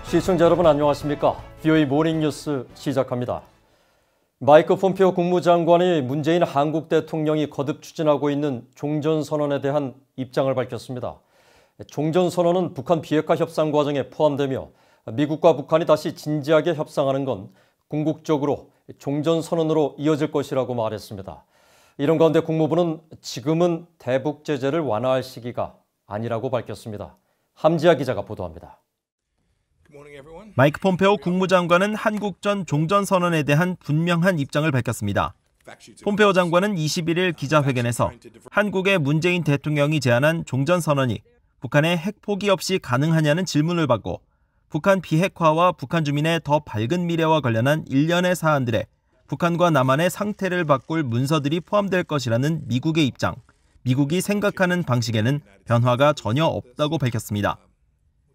시청자 여러분 안녕하십니까? VOA 모닝뉴스 시작합니다. 마이크 폼페오 국무장관이 문재인 한국 대통령이 거듭 추진하고 있는 종전선언에 대한 입장을 밝혔습니다. 종전선언은 북한 비핵화 협상 과정에 포함되며 미국과 북한이 다시 진지하게 협상하는 건 궁극적으로 종전선언으로 이어질 것이라고 말했습니다. 이런 가운데 국무부는 지금은 대북 제재를 완화할 시기가 아니라고 밝혔습니다. 함지아 기자가 보도합니다. 마이크 폼페오 국무장관은 한국전 종전선언에 대한 분명한 입장을 밝혔습니다. 폼페오 장관은 21일 기자회견에서 한국의 문재인 대통령이 제안한 종전선언이 북한의 핵 포기 없이 가능하냐는 질문을 받고 북한 비핵화와 북한 주민의 더 밝은 미래와 관련한 일련의 사안들에 북한과 남한의 상태를 바꿀 문서들이 포함될 것이라는 미국의 입장, 미국이 생각하는 방식에는 변화가 전혀 없다고 밝혔습니다.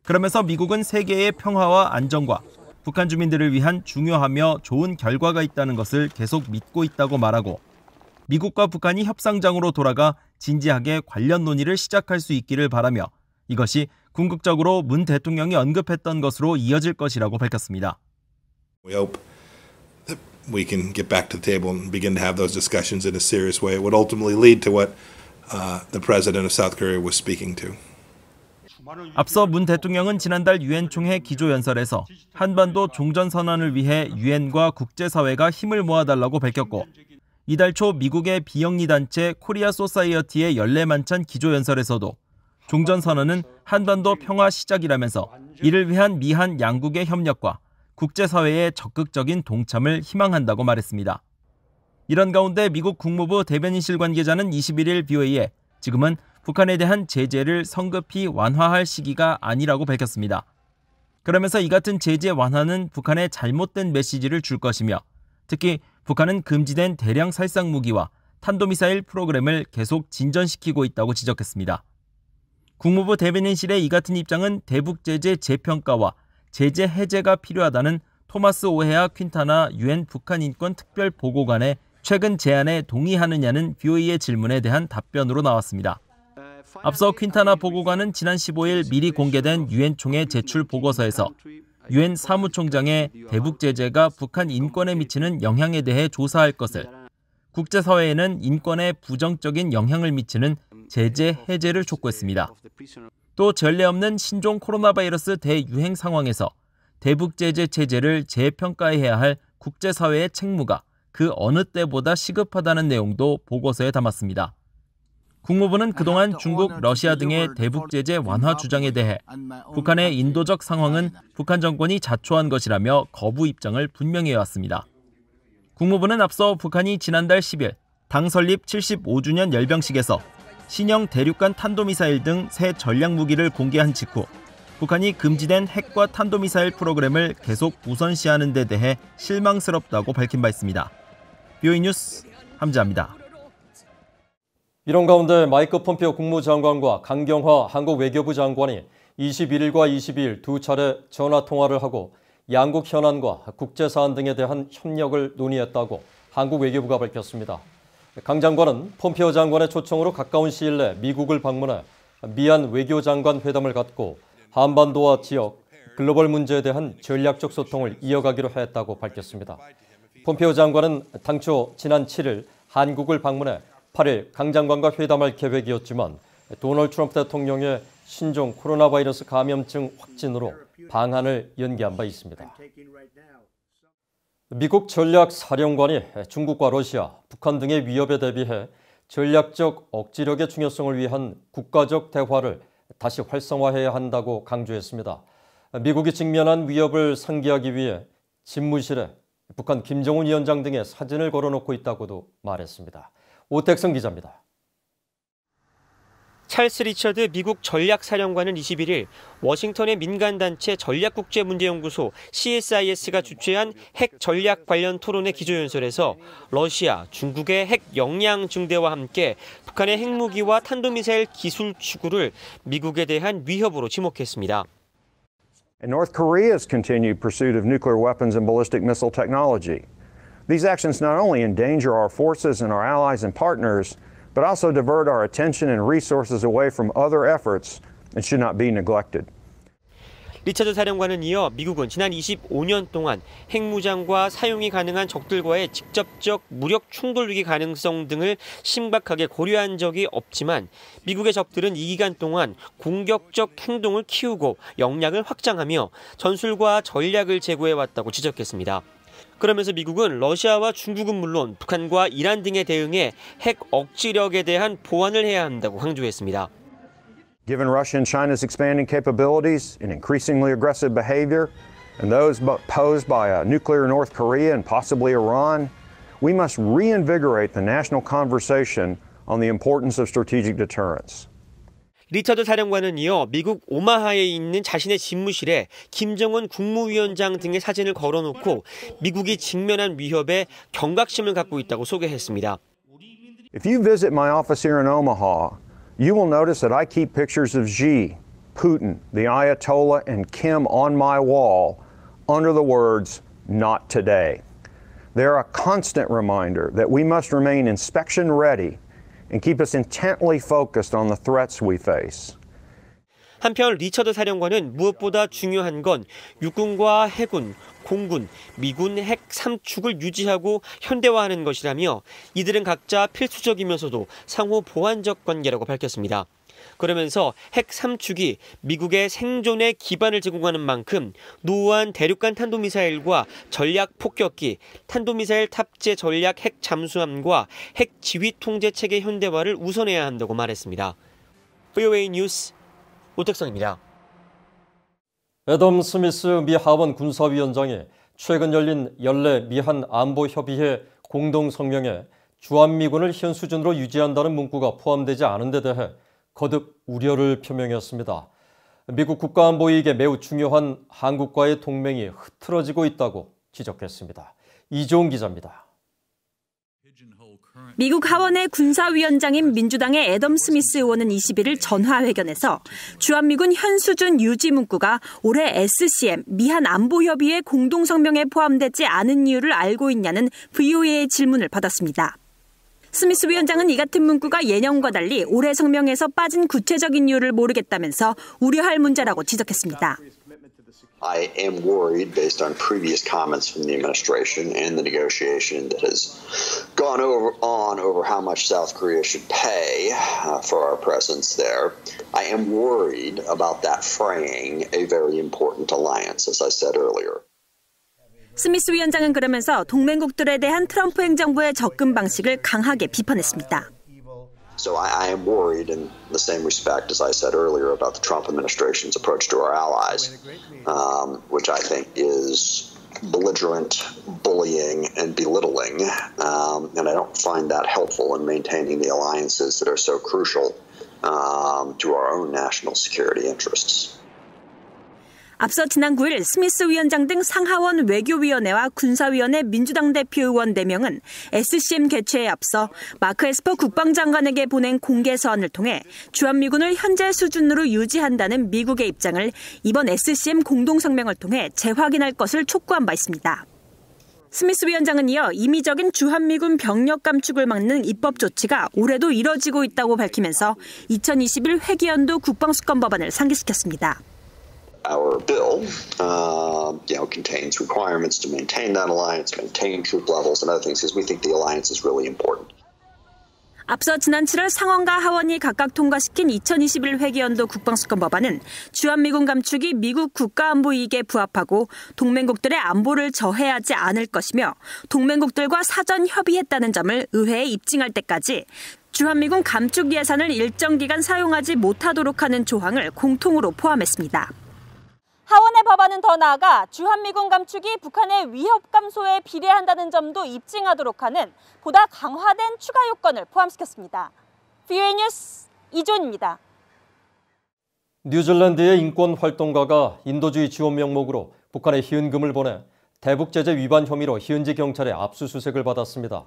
그러면서 미국은 세계의 평화와 안정과 북한 주민들을 위한 중요하며 좋은 결과가 있다는 것을 계속 믿고 있다고 말하고 미국과 북한이 협상장으로 돌아가 진지하게 관련 논의를 시작할 수 있기를 바라며 이것이 궁극적으로 문 대통령이 언급했던 것으로 이어질 것이라고 밝혔습니다. We hope that we can get back to the table and begin to have those discussions in a serious way. It would ultimately lead to what the president of South Korea was speaking to. 앞서 문 대통령은 지난달 유엔 총회 기조연설에서 한반도 종전선언을 위해 유엔과 국제사회가 힘을 모아달라고 밝혔고 이달 초 미국의 비영리 단체 코리아 소사이어티의 연례만찬 기조연설에서도 종전선언은 한반도 평화 시작이라면서 이를 위한 미한 양국의 협력과 국제사회의 적극적인 동참을 희망한다고 말했습니다. 이런 가운데 미국 국무부 대변인실 관계자는 21일 VOA에 지금은 북한에 대한 제재를 성급히 완화할 시기가 아니라고 밝혔습니다. 그러면서 이 같은 제재 완화는 북한에 잘못된 메시지를 줄 것이며 특히 북한은 금지된 대량 살상 무기와 탄도미사일 프로그램을 계속 진전시키고 있다고 지적했습니다. 국무부 대변인실의 이 같은 입장은 대북 제재 재평가와 제재 해제가 필요하다는 토마스 오헤아 퀸타나 유엔 북한 인권 특별 보고관의 최근 제안에 동의하느냐는 VOA의 질문에 대한 답변으로 나왔습니다. 앞서 퀸타나 보고관은 지난 15일 미리 공개된 유엔 총회 제출 보고서에서 유엔 사무총장의 대북 제재가 북한 인권에 미치는 영향에 대해 조사할 것을, 국제사회에는 인권에 부정적인 영향을 미치는 제재 해제를 촉구했습니다. 또 전례 없는 신종 코로나 바이러스 대유행 상황에서 대북 제재 체제를 재평가해야 할 국제사회의 책무가 그 어느 때보다 시급하다는 내용도 보고서에 담았습니다. 국무부는 그동안 중국, 러시아 등의 대북 제재 완화 주장에 대해 북한의 인도적 상황은 북한 정권이 자초한 것이라며 거부 입장을 분명히 해왔습니다. 국무부는 앞서 북한이 지난달 10일 당 설립 75주년 열병식에서 신형 대륙간 탄도미사일 등 새 전략무기를 공개한 직후 북한이 금지된 핵과 탄도미사일 프로그램을 계속 우선시하는 데 대해 실망스럽다고 밝힌 바 있습니다. VOA 뉴스 함지아입니다. 이런 가운데 마이크 폼페오 국무장관과 강경화 한국 외교부 장관이 21일과 22일 두 차례 전화통화를 하고 양국 현안과 국제사안 등에 대한 협력을 논의했다고 한국 외교부가 밝혔습니다. 강 장관은 폼페오 장관의 초청으로 가까운 시일 내 미국을 방문해 미한 외교장관 회담을 갖고 한반도와 지역, 글로벌 문제에 대한 전략적 소통을 이어가기로 했다고 밝혔습니다. 폼페오 장관은 당초 지난 7일 한국을 방문해 8일 강 장관과 회담할 계획이었지만 도널드 트럼프 대통령의 신종 코로나 바이러스 감염증 확진으로 방한을 연기한 바 있습니다. 미국 전략사령관이 중국과 러시아, 북한 등의 위협에 대비해 전략적 억지력의 중요성을 위한 국가적 대화를 다시 활성화해야 한다고 강조했습니다. 미국이 직면한 위협을 상기하기 위해 집무실에 북한 김정은 위원장 등의 사진을 걸어놓고 있다고도 말했습니다. 오택성 기자입니다. 찰스 리처드 미국 전략사령관은 21일 워싱턴의 민간단체 전략국제문제연구소 CSIS가 주최한 핵 전략 관련 토론회 기조연설에서 러시아, 중국의 핵 역량 증대와 함께 북한의 핵무기와 탄도미사일 기술 추구를 미국에 대한 위협으로 지목했습니다. And North Korea's continued pursuit of nuclear weapons and ballistic missile technology. These actions not only endanger our forces and our allies and partners, but also divert our attention and resources away from other efforts and should not be neglected. 리처드 사령관은 이어 미국은 지난 25년 동안 핵무장과 사용이 가능한 적들과의 직접적 무력 충돌 위기 가능성 등을 심각하게 고려한 적이 없지만 미국의 적들은 이 기간 동안 공격적 행동을 키우고 역량을 확장하며 전술과 전략을 제고해왔다고 지적했습니다. 그러면서 미국은 러시아와 중국은 물론 북한과 이란 등에 대응해 핵 억지력에 대한 보완을 해야 한다고 강조했습니다. Given Russia and China's expanding capabilities and increasingly aggressive behavior, and those posed by nuclear North Korea and possibly Iran, we must reinvigorate the national conversation on the importance of strategic deterrence. 리처드 사령관은 이어 미국 오마하에 있는 자신의 집무실에 김정은 국무위원장 등의 사진을 걸어놓고 미국이 직면한 위협에 경각심을 갖고 있다고 소개했습니다. If you visit my office here in Omaha, you will notice that I keep pictures of Xi, Putin, the Ayatollah, and Kim on my wall under the words, "Not today." They're a constant reminder that we must remain inspection ready and keep us intently focused on the threats we face. 한편 리처드 사령관은 무엇보다 중요한 건 육군과 해군, 공군, 미군 핵 3축을 유지하고 현대화하는 것이라며 이들은 각자 필수적이면서도 상호 보완적 관계라고 밝혔습니다. 그러면서 핵 3축이 미국의 생존에 기반을 제공하는 만큼 노후한 대륙간 탄도미사일과 전략 폭격기, 탄도미사일 탑재 전략 핵 잠수함과 핵 지휘 통제 체계 현대화를 우선해야 한다고 말했습니다. VOA 뉴스 오택성입니다. 애덤 스미스 미 하원 군사위원장이 최근 열린 연례 미한 안보협의회 공동성명에 주한미군을 현 수준으로 유지한다는 문구가 포함되지 않은 데 대해 거듭 우려를 표명했습니다. 미국 국가안보 이익에 매우 중요한 한국과의 동맹이 흐트러지고 있다고 지적했습니다. 이종훈 기자입니다. 미국 하원의 군사위원장인 민주당의 애덤 스미스 의원은 21일 전화회견에서 주한미군 현 수준 유지 문구가 올해 SCM 미한 안보협의회 공동성명에 포함되지 않은 이유를 알고 있냐는 VOA의 질문을 받았습니다. 스미스 위원장은 이 같은 문구가 예년과 달리 올해 성명에서 빠진 구체적인 이유를 모르겠다면서 우려할 문제라고 지적했습니다. I am worried based on previous comments from the administration and the negotiation that has gone over how much South Korea should pay for our presence there. I am worried about that fraying a very important alliance, as I said earlier. 스미스 위원장은 그러면서 동맹국들에 대한 트럼프 행정부의 접근 방식을 강하게 비판했습니다. So I am worried in the same respect as I said earlier about the Trump administration's approach to our allies, which I think is belligerent, bullying, and belittling, and I don't find that helpful in maintaining the alliances that are so crucial to our own national security interests. 앞서 지난 9일 스미스 위원장 등 상하원 외교위원회와 군사위원회 민주당 대표 의원 4명은 SCM 개최에 앞서 마크 에스퍼 국방장관에게 보낸 공개 서한을 통해 주한미군을 현재 수준으로 유지한다는 미국의 입장을 이번 SCM 공동성명을 통해 재확인할 것을 촉구한 바 있습니다. 스미스 위원장은 이어 임의적인 주한미군 병력 감축을 막는 입법 조치가 올해도 이뤄지고 있다고 밝히면서 2021 회기연도 국방수권 법안을 상기시켰습니다. Our bill, contains requirements to maintain that alliance, maintain troop levels, and other things, because we think the alliance is really important. 앞서 지난 7월 상원과 하원이 각각 통과시킨 2021 회기연도 국방수권 법안은 주한미군 감축이 미국 국가안보 이익에 부합하고 동맹국들의 안보를 저해하지 않을 것이며 동맹국들과 사전 협의했다는 점을 의회에 입증할 때까지 주한미군 감축 예산을 일정 기간 사용하지 못하도록 하는 조항을 공통으로 포함했습니다. 하원의 법안은 더 나아가 주한미군 감축이 북한의 위협 감소에 비례한다는 점도 입증하도록 하는 보다 강화된 추가 요건을 포함시켰습니다. VOA 뉴스 이존입니다. 뉴질랜드의 인권활동가가 인도주의 지원 명목으로 북한에 희은금을 보내 대북 제재 위반 혐의로 현지 경찰의 압수수색을 받았습니다.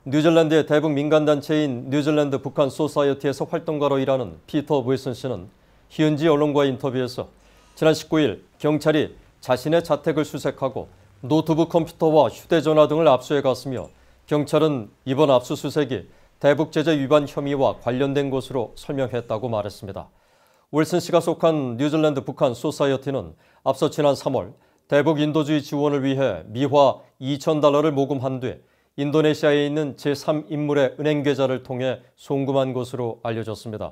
뉴질랜드의 대북 민간단체인 뉴질랜드 북한 소사이어티에서 활동가로 일하는 피터 윌슨 씨는 현지 언론과의 인터뷰에서 지난 19일 경찰이 자신의 자택을 수색하고 노트북 컴퓨터와 휴대전화 등을 압수해 갔으며 경찰은 이번 압수수색이 대북 제재 위반 혐의와 관련된 것으로 설명했다고 말했습니다. 윌슨 씨가 속한 뉴질랜드 북한 소사이어티는 앞서 지난 3월 대북 인도주의 지원을 위해 미화 2,000달러를 모금한 뒤 인도네시아에 있는 제3인물의 은행 계좌를 통해 송금한 것으로 알려졌습니다.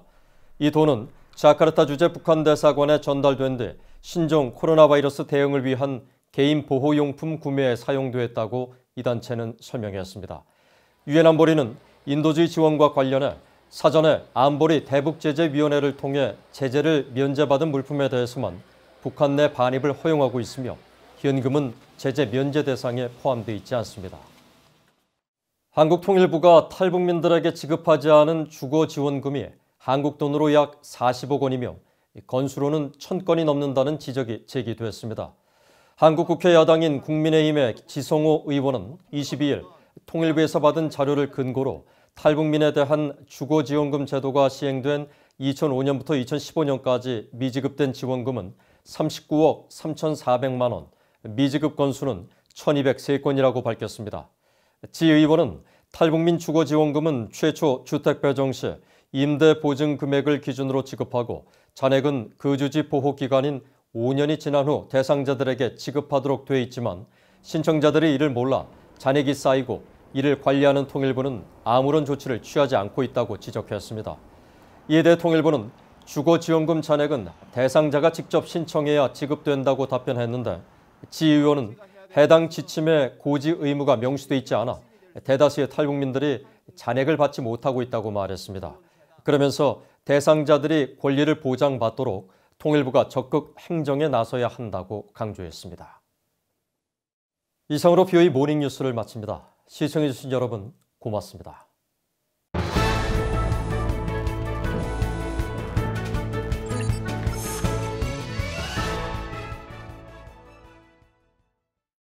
이 돈은 자카르타 주재 북한 대사관에 전달된 뒤 신종 코로나 바이러스 대응을 위한 개인 보호용품 구매에 사용됐다고 이 단체는 설명했습니다. 유엔 안보리는 인도주의 지원과 관련해 사전에 안보리 대북제재위원회를 통해 제재를 면제받은 물품에 대해서만 북한 내 반입을 허용하고 있으며 현금은 제재 면제 대상에 포함되어 있지 않습니다. 한국통일부가 탈북민들에게 지급하지 않은 주거 지원금이 한국 돈으로 약 40억 원이며 건수로는 1,000건이 넘는다는 지적이 제기됐습니다. 한국국회 야당인 국민의힘의 지성호 의원은 22일 통일부에서 받은 자료를 근거로 탈북민에 대한 주거지원금 제도가 시행된 2005년부터 2015년까지 미지급된 지원금은 39억 3,400만 원, 미지급 건수는 1,203건이라고 밝혔습니다. 지 의원은 탈북민 주거지원금은 최초 주택 배정 시 임대 보증 금액을 기준으로 지급하고 잔액은 거주지 보호 기간인 5년이 지난 후 대상자들에게 지급하도록 돼 있지만 신청자들이 이를 몰라 잔액이 쌓이고 이를 관리하는 통일부는 아무런 조치를 취하지 않고 있다고 지적했습니다. 이에 대해 통일부는 주거지원금 잔액은 대상자가 직접 신청해야 지급된다고 답변했는데 지 의원은 해당 지침에 고지 의무가 명시돼 있지 않아 대다수의 탈북민들이 잔액을 받지 못하고 있다고 말했습니다. 그러면서 대상자들이 권리를 보장받도록 통일부가 적극 행정에 나서야 한다고 강조했습니다. 이상으로 BOE 모닝뉴스를 마칩니다. 시청해주신 여러분 고맙습니다.